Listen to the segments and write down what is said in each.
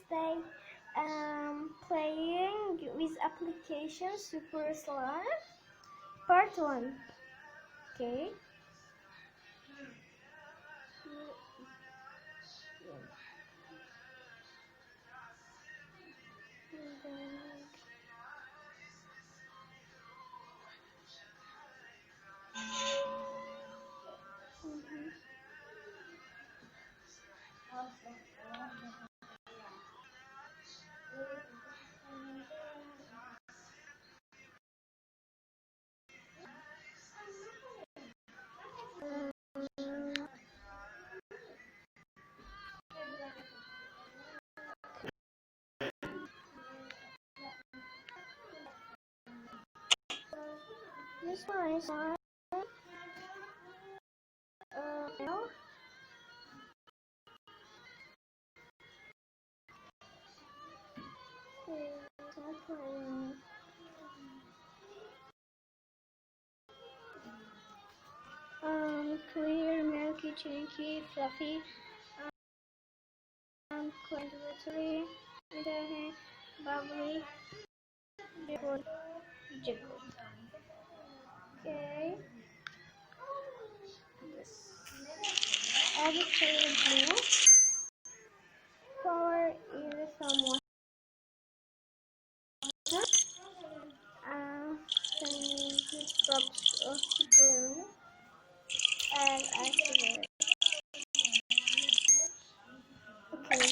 day playing with application Super Slime Part 1. Okay. This one is now. Clear, milky, chunky, fluffy, quite watery, bubbly, jiggle. Okay. Add the shade blue. Pour in some water. Some drops of glue. And activate. Okay.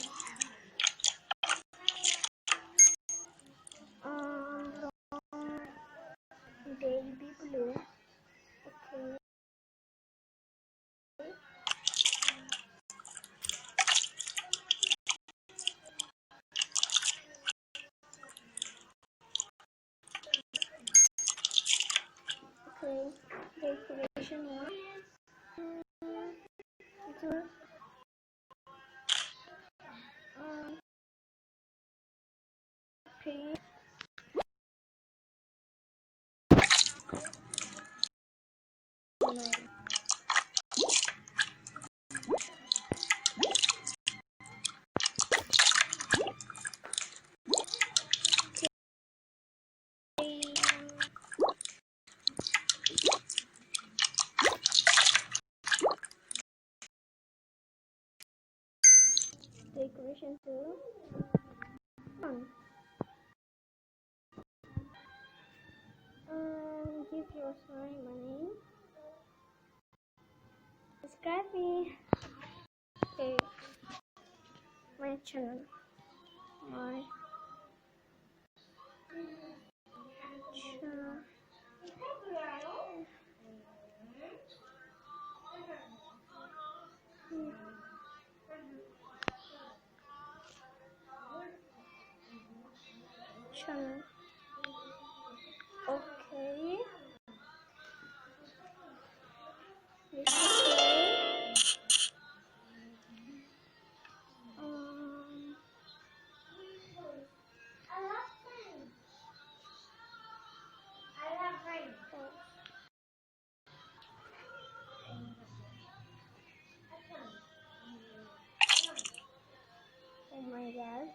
Baby blue. Okay. Okay. Decoration one. Two. Pink. Decoration 2. Give your slime money. Subscribe me. Okay. My channel. My channel. Channel. Okay. Oh my god.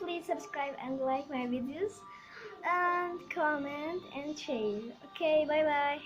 Please subscribe and like my videos and comment and share. Okay, bye bye.